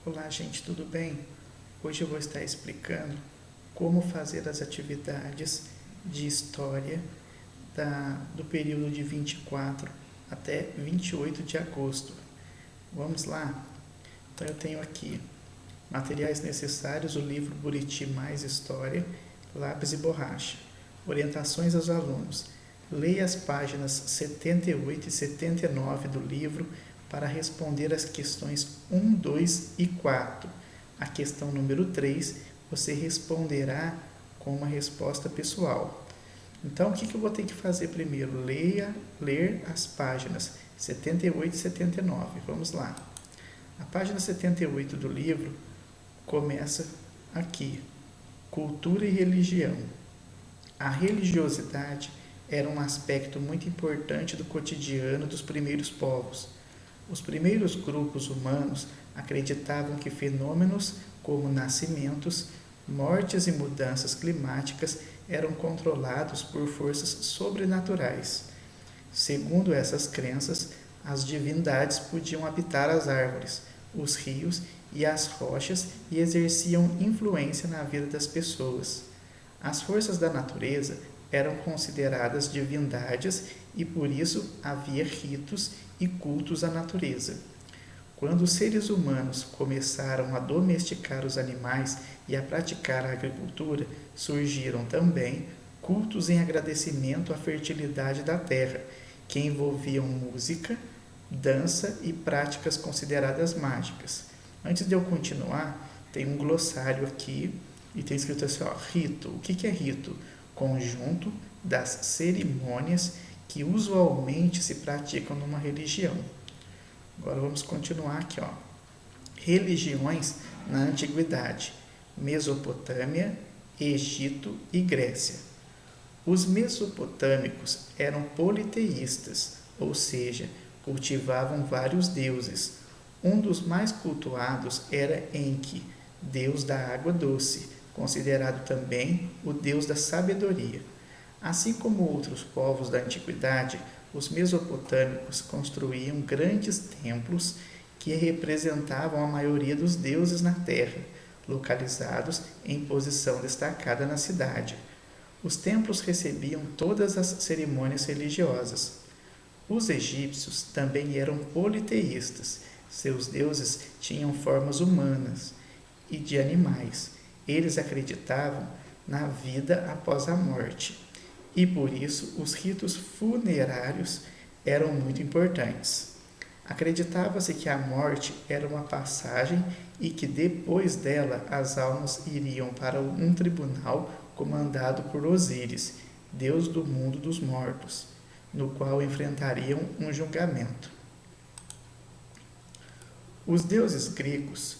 Olá, gente, tudo bem? Hoje eu vou estar explicando como fazer as atividades de história do período de 24 até 28 de agosto. Vamos lá? Então eu tenho aqui materiais necessários, o livro Buriti Mais História, lápis e borracha. Orientações aos alunos. Leia as páginas 78 e 79 do livro para responder as questões 1, 2 e 4. A questão número 3, você responderá com uma resposta pessoal. Então, o que eu vou ter que fazer primeiro? Ler as páginas 78 e 79. Vamos lá. A página 78 do livro começa aqui. Cultura e religião. A religiosidade era um aspecto muito importante do cotidiano dos primeiros povos. Os primeiros grupos humanos acreditavam que fenômenos como nascimentos, mortes e mudanças climáticas eram controlados por forças sobrenaturais. Segundo essas crenças, as divindades podiam habitar as árvores, os rios e as rochas e exerciam influência na vida das pessoas. As forças da natureza eram consideradas divindades e por isso havia ritos e cultos à natureza. Quando os seres humanos começaram a domesticar os animais e a praticar a agricultura, surgiram também cultos em agradecimento à fertilidade da terra, que envolviam música, dança e práticas consideradas mágicas. Antes de eu continuar, tem um glossário aqui e tem escrito assim, rito. O que é rito? Conjunto das cerimônias que usualmente se praticam numa religião. Agora vamos continuar aqui, Religiões na Antiguidade, Mesopotâmia, Egito e Grécia. Os mesopotâmicos eram politeístas, ou seja, cultivavam vários deuses. Um dos mais cultuados era Enki, deus da água doce, considerado também o deus da sabedoria. Assim como outros povos da antiguidade, os mesopotâmicos construíam grandes templos que representavam a maioria dos deuses na terra, localizados em posição destacada na cidade. Os templos recebiam todas as cerimônias religiosas. Os egípcios também eram politeístas. Seus deuses tinham formas humanas e de animais. Eles acreditavam na vida após a morte e por isso os ritos funerários eram muito importantes. Acreditava-se que a morte era uma passagem e que depois dela as almas iriam para um tribunal comandado por Osíris, deus do mundo dos mortos, no qual enfrentariam um julgamento. Os deuses gregos,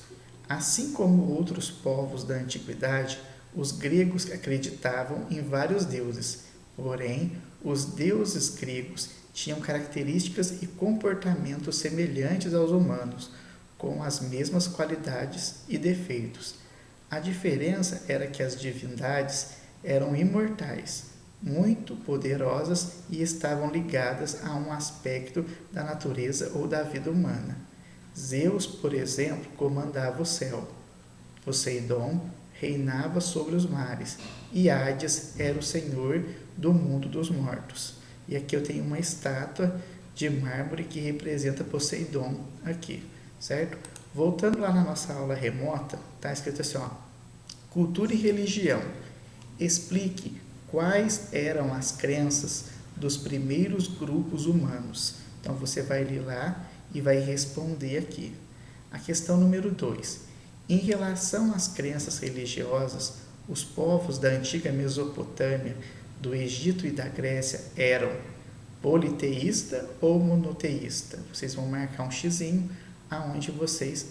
assim como outros povos da antiguidade, os gregos acreditavam em vários deuses, porém, os deuses gregos tinham características e comportamentos semelhantes aos humanos, com as mesmas qualidades e defeitos. A diferença era que as divindades eram imortais, muito poderosas e estavam ligadas a um aspecto da natureza ou da vida humana. Zeus, por exemplo, comandava o céu. Poseidon reinava sobre os mares e Hades era o senhor do mundo dos mortos. E aqui eu tenho uma estátua de mármore que representa Poseidon aqui, certo? Voltando lá na nossa aula remota, está escrito assim, cultura e religião. Explique quais eram as crenças dos primeiros grupos humanos. Então você vai ler lá e vai responder aqui. A questão número 2. Em relação às crenças religiosas, os povos da antiga Mesopotâmia, do Egito e da Grécia eram politeísta ou monoteísta? Vocês vão marcar um xizinho aonde vocês,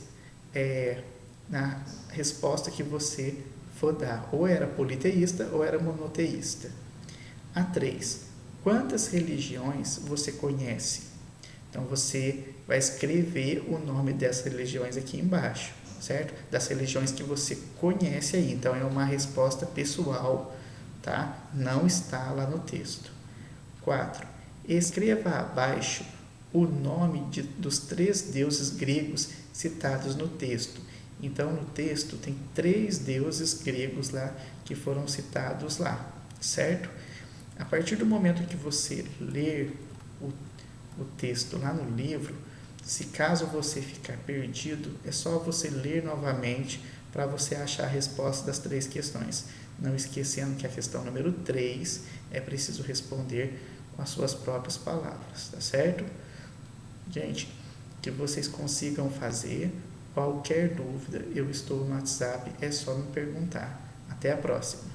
na resposta que você for dar, ou era politeísta ou era monoteísta. A 3. Quantas religiões você conhece? Então você vai escrever o nome dessas religiões aqui embaixo, certo? Das religiões que você conhece aí. Então é uma resposta pessoal, tá? Não está lá no texto. 4. Escreva abaixo o nome dos 3 deuses gregos citados no texto Então, no texto tem 3 deuses gregos lá que foram citados lá, certo? A partir do momento que você ler o texto lá no livro, se caso você ficar perdido, é só você ler novamente para você achar a resposta das 3 questões. Não esquecendo que a questão número 3 é preciso responder com as suas próprias palavras, tá certo? Gente, que vocês consigam fazer. Qualquer dúvida, eu estou no WhatsApp, é só me perguntar. Até a próxima!